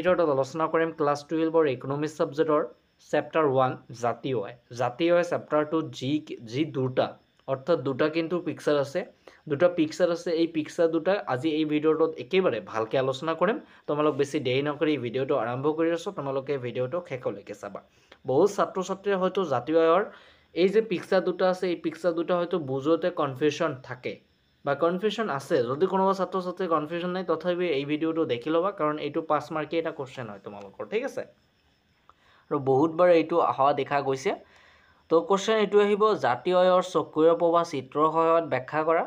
ভিডিঅ'টোত আলোচনা কৰিম ক্লাছ 12 ইকনমিক্স সাবজেক্টৰ চেপ্টাৰ 1 জাতীয় আয়। জাতীয় আয় চেপ্টাৰটোত যি দুটা অৰ্থাৎ দুটা কিন্তু পিকচাৰ আছে, দুটা পিকচাৰ আছে। এই পিকচাৰ দুটা আজি এই ভিডিঅ'টোত একেবাৰে ভালকৈ আলোচনা কৰিম। তোমালোক বেছি দেৰি নকৰি এই ভিডিঅ'টো আৰম্ভ কৰি আছো, তোমালোকে ভিডিঅ'টো শেষলৈকে চাবা। বহুত ছাত্ৰ ছাত্ৰীয়ে হয়তো জাতীয় আয়ৰ এই যে পিকচার দুটা আছে, এই পিকচার দুটা হয়তো বুজোতে কনফিউশন থাকে বা কনফিউশন আছে। যদি কোনোবা ছাত্ৰ ছাত্ৰীৰ কনফিউশন নাই, তথাপি এই ভিডিঅ'টো দেখি ল'বা, কাৰণ এইটো 5 মাৰ্কী এটা কোশ্চেন হয় তোমালোকৰ, ঠিক আছে। আৰু বহুতবাৰ এইটো অহা দেখা গৈছে। তো কোশ্চেন এইটো আহিব, জাতীয় আয়ৰ চক্ৰীয় প্ৰবাহ চিত্ৰৰ সহায়ত ব্যাখ্যা কৰা।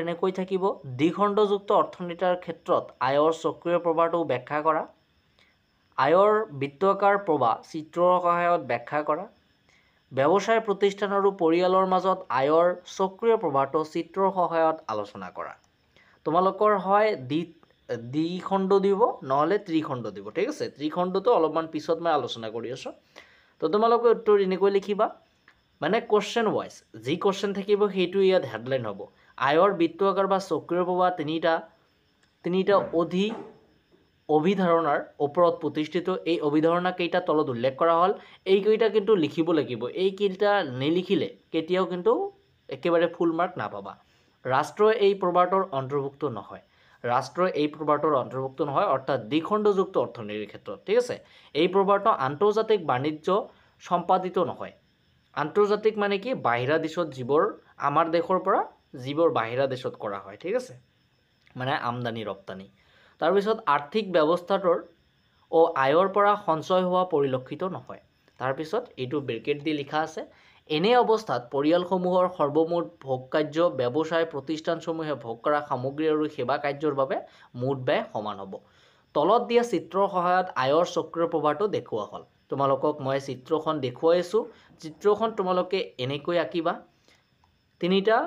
এনেকৈ থাকিব, দ্বিখণ্ডযুক্ত অৰ্থনীতিৰ ক্ষেত্ৰত আয়ৰ চক্ৰীয় প্ৰবাহটো ব্যাখ্যা কৰা। আয়ৰ বৃত্তাকাৰ প্ৰবাহ চিত্ৰৰ সহায়ত ব্যাখ্যা কৰা। ব্যৱসায় প্ৰতিষ্ঠান আৰু পৰিয়ালৰ মাজত আয়ৰ চক্ৰীয় প্ৰবাহটো চিত্ৰৰ সহায়ত আলোচনা কৰা। তোমালোকৰ হয় দ্বিখণ্ড দিব নহ'লে ত্ৰিখণ্ড দিব, ঠিক আছে। ত্ৰিখণ্ডটো অলপমান পিছত মই আলোচনা কৰি আছোঁ। তো তোমালোকে উত্তৰ এনেকৈ লিখিবা, মানে কোশ্চেন ৱাইজ যি কোশ্চেন থাকিব সেইটো ইয়াত হেডলাইন হ'ব। আয়ৰ বৃত্তাকাৰ বা চক্ৰীয় প্ৰবাহ তিনিটা অভিধাৰণাৰ ওপৰত প্ৰতিষ্ঠিত। এই অভিধাৰণা কেইটা তলত উল্লেখ কৰা হ'ল, এইকেইটা কিন্তু লিখিব লাগিব। এইকেইটা নিলিখিলে কেতিয়াও কিন্তু একেবাৰে ফুল মাৰ্ক নাপাবা। ৰাষ্ট্ৰ এই প্ৰবাহটোৰ অন্তৰ্ভুক্ত নহয়, অৰ্থাৎ দ্বিখণ্ডযুক্ত অৰ্থনীতিৰ ক্ষেত্ৰত, ঠিক আছে। এই প্ৰবাহটো আন্তৰ্জাতিক বাণিজ্য সম্পাদিত নহয়। আন্তৰ্জাতিক মানে কি, বাহিৰা দেশত যিবোৰ আমাৰ দেশৰ পৰা যিবোৰ বাহিৰা দেশত কৰা হয়, ঠিক আছে, মানে আমদানি ৰপ্তানি। তাৰপিছত আৰ্থিক ব্যৱস্থাটোৰ আয়ৰ পৰা সঞ্চয় হোৱা পৰিলক্ষিত নহয়। তাৰপিছত এইটো ব্ৰেকেট দি লিখা আছে, এনে অৱস্থাত পৰিয়ালসমূহৰ সৰ্বমুঠ ভোগ কাৰ্য ব্যৱসায় প্ৰতিষ্ঠানসমূহে ভোগ কৰা সামগ্ৰী আৰু সেৱা কাৰ্যৰ বাবে মুঠ ব্যয় সমান হ'ব। তলত দিয়া চিত্ৰৰ সহায়ত আয়ৰ চক্ৰীয় প্ৰবাহটো দেখুওৱা হ'ল। তোমালোকক মই চিত্ৰখন দেখুৱাই আছোঁ। চিত্ৰখন তোমালোকে এনেকৈ আঁকিবা, তিনিটা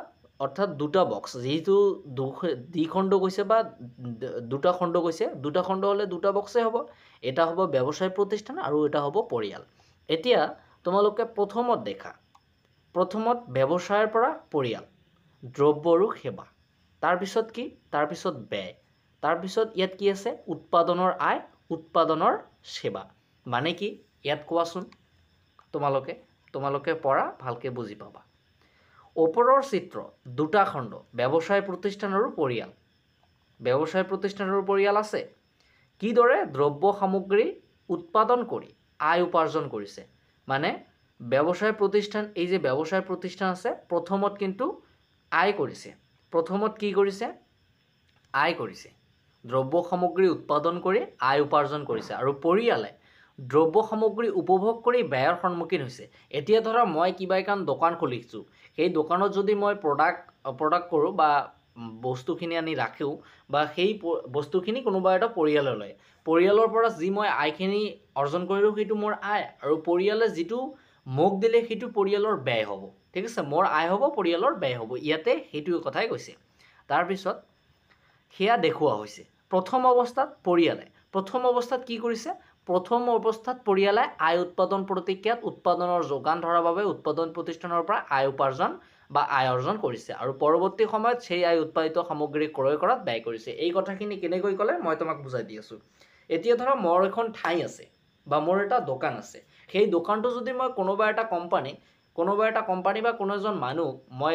অৰ্থাৎ দুটা বক্স, যিহেতু দ্বিখণ্ড গৈছে বা দুটা খণ্ড গৈছে, দুটা খণ্ড হ'লে দুটা বক্সে হ'ব। এটা হ'ব ব্যৱসায় প্ৰতিষ্ঠান আৰু এটা হ'ব পৰিয়াল। এতিয়া তোমালোকে প্ৰথমত ব্যৱসায়ৰ পৰা পৰিয়াল, দ্ৰব্য আৰু সেৱা। তাৰপিছত কি, তাৰপিছত ব্যয়, তাৰপিছত ইয়াত কি আছে, উৎপাদনৰ আয়, উৎপাদনৰ সেৱা। মানে কি ইয়াত কোৱাচোন, তোমালোকে পঢ়া ভালকৈ বুজি পাবা। ওপৰৰ চিত্ৰ দুটা খণ্ড, ব্যৱসায় প্ৰতিষ্ঠান আৰু পৰিয়াল। ব্যৱসায় প্ৰতিষ্ঠান আৰু পৰিয়াল আছে, কিদৰে দ্ৰব্য সামগ্ৰী উৎপাদন কৰি আয় উপাৰ্জন কৰিছে। মানে ব্যৱসায় প্ৰতিষ্ঠান, এই যে ব্যৱসায় প্ৰতিষ্ঠান আছে, প্ৰথমত কিন্তু আয় কৰিছে। প্ৰথমত কি কৰিছে, আয় কৰিছে, দ্ৰব্য সামগ্ৰী উৎপাদন কৰি আয় উপাৰ্জন কৰিছে। আৰু পৰিয়ালে দ্ৰব্য সামগ্ৰী উপভোগ কৰি ব্যয়ৰ সন্মুখীন হৈছে। এতিয়া ধৰা মই কিবা এখন দোকান খুলিছোঁ, সেই দোকানত যদি মই প্ৰডাক্ট কৰোঁ বা বস্তুখিনি আনি ৰাখোঁ, বা সেই বস্তুখিনি কোনোবা এটা পৰিয়ালে লয়, পৰিয়ালৰ পৰা যি মই আয়খিনি অৰ্জন কৰিলোঁ সেইটো মোৰ আয়, আৰু পৰিয়ালে যিটো মোক দিলে সেইটো পৰিয়ালৰ ব্যয় হ'ব, ঠিক আছে। মোৰ আয় হ'ব, পৰিয়ালৰ ব্যয় হ'ব, ইয়াতে সেইটো কথাই কৈছে। তাৰপিছত সেয়া দেখুওৱা হৈছে। প্ৰথম অৱস্থাত কি কৰিছে, প্ৰথম অৱস্থাত পৰিয়ালে আয় উৎপাদন প্ৰক্ৰিয়াত উৎপাদনৰ যোগান ধৰাৰ বাবে উৎপাদন প্ৰতিষ্ঠানৰ পৰা আয় অৰ্জন কৰিছে, আৰু পৰৱৰ্তী সময়ত সেই আয় উৎপাদিত সামগ্ৰী ক্ৰয় কৰাত ব্যয় কৰিছে। এই কথাখিনি কেনেকৈ ক'লে মই তোমাক বুজাই দি আছোঁ। এতিয়া ধৰা মোৰ এখন ঠাই আছে বা মোৰ এটা দোকান আছে, সেই দোকানটো যদি মই কোনোবা এটা কোম্পানী বা কোনো এজন মানুহ মই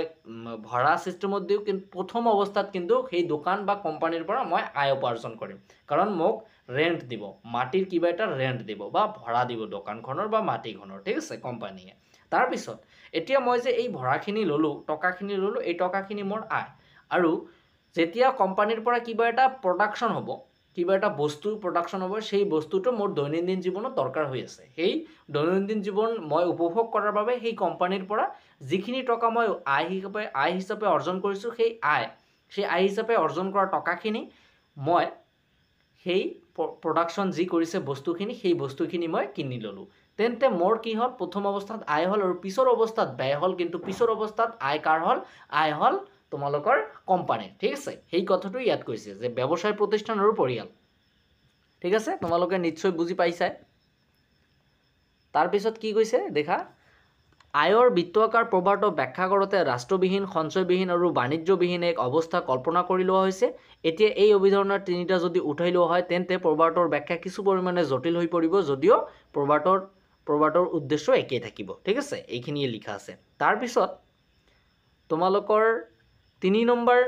ভাড়া ছিষ্টেমত দিওঁ, কিন্তু প্ৰথম অৱস্থাত কিন্তু সেই দোকান বা কোম্পানীৰ পৰা মই আয় উপাৰ্জন কৰিম, কাৰণ মোক ৰেণ্ট দিব, মাটিৰ কিবা এটা ৰেণ্ট দিব বা ভাড়া দিব দোকানখনৰ বা মাটিখনৰ, ঠিক আছে, কোম্পানীয়ে। তাৰপিছত এতিয়া মই যে এই ভাড়াখিনি ল'লোঁ, টকাখিনি ল'লোঁ, এই টকাখিনি মোৰ আয়। আৰু যেতিয়া কোম্পানীৰ পৰা কিবা এটা প্ৰডাকশ্যন হ'ব, কিবা এটা বস্তু প্ৰডাকশ্যন হ'ব, সেই বস্তুটো মোৰ দৈনন্দিন জীৱনত দৰকাৰ হৈ আছে। সেই দৈনন্দিন জীৱন মই উপভোগ কৰাৰ বাবে সেই কোম্পানীৰ পৰা যিখিনি টকা মই আয় হিচাপে অৰ্জন কৰিছোঁ, সেই আয় হিচাপে অৰ্জন কৰা টকাখিনি মই সেই প্ৰডাকশ্যন যি কৰিছে বস্তুখিনি, সেই বস্তুখিনি মই কিনি ল'লোঁ। তেন্তে মোৰ কি হ'ল, প্ৰথম অৱস্থাত আয় হ'ল আৰু পিছৰ অৱস্থাত ব্যয় হ'ল, কিন্তু পিছৰ অৱস্থাত আয় কাৰ হ'ল, আয় হ'ল তোমালোকৰ কোম্পানীৰ, ঠিক আছে। সেই কথাটো ইয়াত কৈছে যে ব্যৱসায় প্ৰতিষ্ঠান আৰু পৰিয়াল, ঠিক আছে, তোমালোকে নিশ্চয় বুজি পাইছা। তাৰপিছত কি কৈছে দেখা, আয়ৰ বৃত্তাকাৰ প্ৰবাহটো ব্যাখ্যা কৰোঁতে ৰাষ্ট্ৰবিহীন, সঞ্চয়বিহীন আৰু বাণিজ্যবিহীন এক অৱস্থা কল্পনা কৰি লোৱা হৈছে। এতিয়া এই অভিধানৰ তিনিটা যদি উঠাই লোৱা হয় তেন্তে প্ৰবাহটোৰ ব্যাখ্যা কিছু পৰিমাণে জটিল হৈ পৰিব, যদিও প্ৰবাহটোৰ উদ্দেশ্য একেই থাকিব। ঠিক আছে, এইখিনিয়ে লিখা আছে। তাৰপিছত তোমালোকৰ 3 নম্বৰ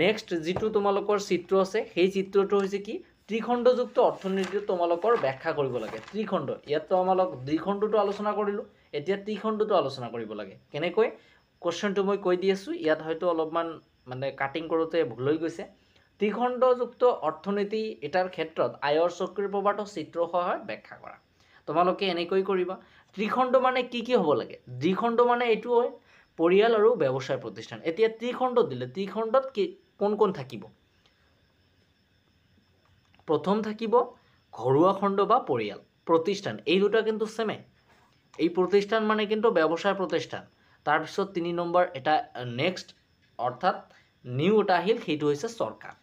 নেক্সট যিটো তোমালোকৰ চিত্ৰ আছে সেই চিত্ৰটো হৈছে কি ত্ৰিখণ্ডযুক্ত অৰ্থনীতিটো তোমালোকৰ ব্যাখ্যা কৰিব লাগে। ত্ৰিখণ্ড, ইয়াত তোমালোক দ্বিখণ্ডটো আলোচনা কৰিলোঁ, এতিয়া ত্ৰিখণ্ডটো আলোচনা কৰিব লাগে। কেনেকৈ কোৱেশ্চনটো মই কৈ দি আছোঁ, ইয়াত হয়তো অলপমান মানে কাটিং কৰোঁতে ভুল হৈ গৈছে। ত্ৰিখণ্ডযুক্ত অৰ্থনীতি এটাৰ ক্ষেত্ৰত আয়ৰ চক্ৰীয় প্ৰবাহটো চিত্ৰৰ সহায়ত ব্যাখ্যা কৰা। তোমালোকে এনেকৈ কৰিবা। ত্ৰিখণ্ড মানে কি কি হ'ব লাগে? দ্বিখণ্ড মানে এইটো হয় পৰিয়াল আৰু ব্যৱসায় প্ৰতিষ্ঠান। এতিয়া ত্ৰিখণ্ড দিলে ত্ৰিখণ্ডত কি কোন কোন থাকিব? প্ৰথম থাকিব ঘৰুৱা খণ্ড বা পৰিয়াল, প্ৰতিষ্ঠান, এই দুটা কিন্তু সেমে। এই প্ৰতিষ্ঠান মানে কিন্তু ব্যৱসায় প্ৰতিষ্ঠান। তাৰপিছত 3 নম্বৰ এটা নেক্সট অৰ্থাৎ নিউ এটা আহিল, সেইটো হৈছে চৰকাৰ।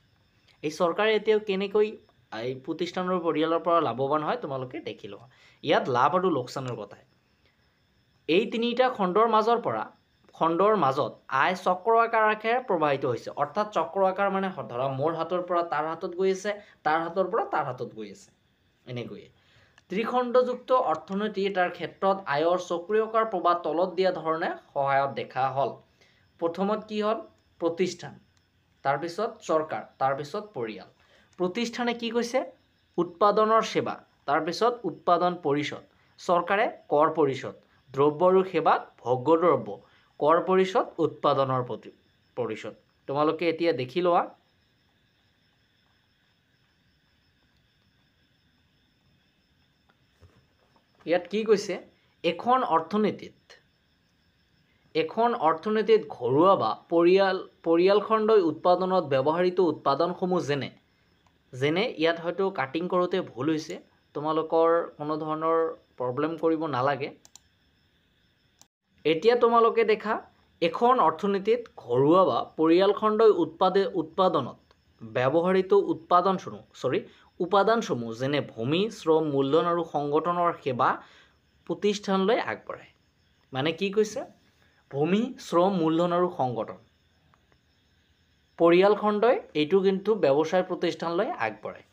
এই চৰকাৰে এতিয়াও কেনেকৈ এই প্ৰতিষ্ঠানৰ পৰিয়ালৰ পৰা লাভৱান হয় তোমালোকে দেখি লোৱা। ইয়াত লাভ আৰু লোকচানৰ কথা। এই তিনিটা খণ্ডৰ মাজত আয় চক্ৰ আকাৰ আকাৰে প্ৰবাহিত হৈছে। অৰ্থাৎ চক্ৰ আকাৰ মানে ধৰা মোৰ হাতৰ পৰা তাৰ হাতত গৈ আছে, তাৰ হাতৰ পৰা তাৰ হাতত গৈ আছে, এনেকৈয়ে। ত্ৰিখণ্ডযুক্ত অৰ্থনীতি এটাৰ ক্ষেত্ৰত আয়ৰ চক্ৰীয়কাৰ প্ৰবাহ তলত দিয়া ধৰণে সহায়ত দেখা হ'ল। প্ৰথমত কি হ'ল? প্ৰতিষ্ঠান, তাৰপিছত চৰকাৰ, তাৰপিছত পৰিয়াল। প্ৰতিষ্ঠানে কি কৈছে? উৎপাদনৰ সেৱা, তাৰপিছত উৎপাদন পৰিষদ। চৰকাৰে কৰ পৰিষদ, দ্ৰব্য আৰু সেৱাত ভোগ্যদ্ৰব্য, কৰ পৰিষদ, উৎপাদনৰ পৰিষদ। তোমালোকে এতিয়া দেখি লোৱা। ইয়াত কি কৈছে? এখন অৰ্থনীতিত ঘৰুৱা বা পৰিয়াল খণ্ডই উৎপাদনত ব্যৱহৃত উৎপাদনসমূহ যেনে ইয়াত হয়তো কাটিং কৰোঁতে ভুল হৈছে, তোমালোকৰ কোনো ধৰণৰ প্ৰব্লেম কৰিব নালাগে। এতিয়া তোমালোকে দেখা এখন অৰ্থনীতিত ঘৰুৱা বা পৰিয়াল খণ্ডই উৎপাদনত ব্যৱহৃত উপাদানসমূহ যেনে ভূমি, শ্ৰম, মূলধন আৰু সংগঠনৰ সেৱা প্ৰতিষ্ঠানলৈ আগবঢ়ায়। মানে কি কৈছে? ভূমি, শ্ৰম, মূলধন আৰু সংগঠন, পৰিয়াল খণ্ডই এইটো কিন্তু ব্যৱসায় প্ৰতিষ্ঠানলৈ আগবঢ়ায়।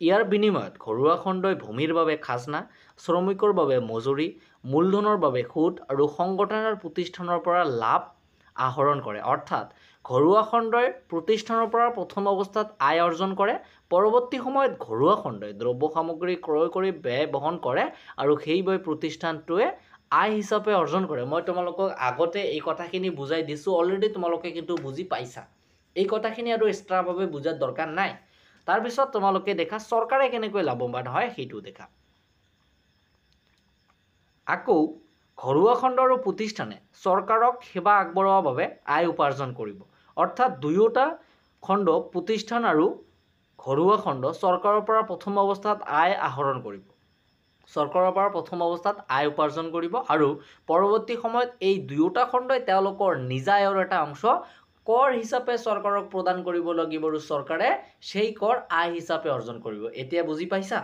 ইয়াৰ বিনিময়ত ঘৰুৱা খণ্ডই ভূমিৰ বাবে খাজনা, শ্ৰমিকৰ বাবে মজুৰি, মূলধনৰ বাবে সুদ আৰু সংগঠনৰ প্ৰতিষ্ঠানৰ পৰা লাভ আহৰণ কৰে। অৰ্থাৎ ঘৰুৱা খণ্ডই প্ৰতিষ্ঠানৰ পৰা প্ৰথম অৱস্থাত আয় অৰ্জন কৰে, পৰৱৰ্তী সময়ত ঘৰুৱা খণ্ডই দ্ৰব্য সামগ্ৰী ক্ৰয় কৰি ব্যয় বহন কৰে আৰু সেই ব্যয় প্ৰতিষ্ঠানটোৱে আয় হিচাপে অৰ্জন কৰে। মই তোমালোকক আগতে এই কথাখিনি বুজাই দিছোঁ, অলৰেডি তোমালোকে কিন্তু বুজি পাইছা। এই কথাখিনি আৰু এক্সট্ৰাভাৱে বুজাৰ দৰকাৰ নাই। তাৰপিছত তোমালোকে দেখা চৰকাৰে কেনেকৈ লাভৱান হয় সেইটো দেখা। আকৌ ঘৰুৱা খণ্ড আৰু প্ৰতিষ্ঠানে চৰকাৰক সেৱা আগবঢ়োৱাৰ বাবে আয় উপাৰ্জন কৰিব। অৰ্থাৎ দুয়োটা খণ্ড, প্ৰতিষ্ঠান আৰু ঘৰুৱা খণ্ড চৰকাৰৰ পৰা প্ৰথম অৱস্থাত আয় আহৰণ কৰিব, আয় উপাৰ্জন কৰিব আৰু পৰৱৰ্তী সময়ত এই দুয়োটা খণ্ডই তেওঁলোকৰ নিজা আয়ৰ এটা অংশ কৰ হিচাপে চৰকাৰক প্ৰদান কৰিব লাগিব আৰু চৰকাৰে সেই কৰ আয় হিচাপে অৰ্জন কৰিব। এতিয়া বুজি পাইছা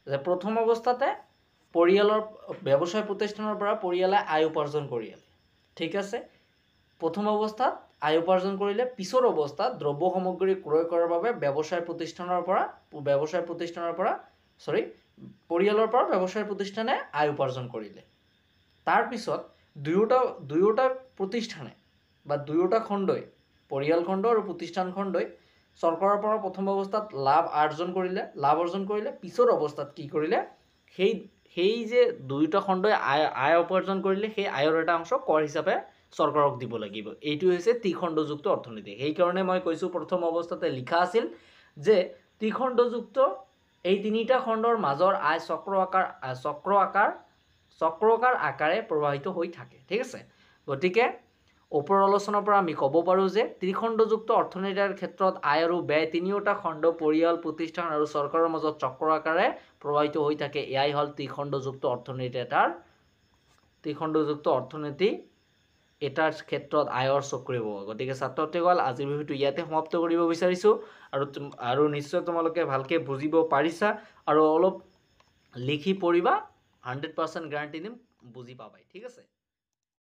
যে প্ৰথম অৱস্থাতে ব্যৱসায় প্ৰতিষ্ঠানৰ পৰা পৰিয়ালে আয় উপাৰ্জন কৰিলে। ঠিক আছে, প্ৰথম অৱস্থাত আয় উপাৰ্জন কৰিলে, পিছৰ অৱস্থাত দ্ৰব্য সামগ্ৰী ক্ৰয় কৰাৰ বাবে পৰিয়ালৰ পৰা ব্যৱসায় প্ৰতিষ্ঠানে আয় উপাৰ্জন কৰিলে। তাৰপিছত দুয়োটা প্ৰতিষ্ঠানে বা দুয়োটা খণ্ডই, পৰিয়াল খণ্ড আৰু প্ৰতিষ্ঠান খণ্ডই চৰকাৰৰ পৰা প্ৰথম অৱস্থাত লাভ অৰ্জন কৰিলে, পিছৰ অৱস্থাত কি কৰিলে? সেই যে দুয়োটা খণ্ডই আয় উপাৰ্জন কৰিলে, সেই আয়ৰ এটা অংশ কৰ হিচাপে চৰকাৰক দিব লাগিব। এইটো হৈছে ত্ৰিখণ্ডযুক্ত অৰ্থনীতি। সেইকাৰণে মই কৈছোঁ প্ৰথম অৱস্থাতে লিখা আছিল যে ত্ৰিখণ্ডযুক্ত এই তিনিটা খণ্ডৰ মাজৰ আয় চক্ৰাকাৰ আকাৰে প্ৰবাহিত হৈ থাকে। ঠিক আছে, গতিকে ওপৰৰ আলোচনাৰ পৰা আমি ক'ব পাৰোঁ যে ত্ৰিখণ্ডযুক্ত অৰ্থনীতিৰ ক্ষেত্ৰত আয় আৰু ব্যয় তিনিওটা খণ্ড, পৰিয়াল, প্ৰতিষ্ঠান আৰু চৰকাৰৰ মাজত চক্ৰ আকাৰে প্ৰবাহিত হৈ থাকে। এয়াই হ'ল ত্ৰিখণ্ডযুক্ত অৰ্থনীতি এটাৰ ক্ষেত্ৰত আয়ৰ চক্ৰীয় প্ৰবাহ। গতিকে ছাত্ৰ-ছাত্ৰীসকল, আজিৰ ভিডিঅ'টো ইয়াতে সমাপ্ত কৰিব বিচাৰিছোঁ আৰু নিশ্চয় তোমালোকে ভালকৈ বুজিব পাৰিছা আৰু অলপ লিখি পঢ়িবা 100% গ্যাৰাণ্টি দিম, বুজি পাবাই, ঠিক আছে।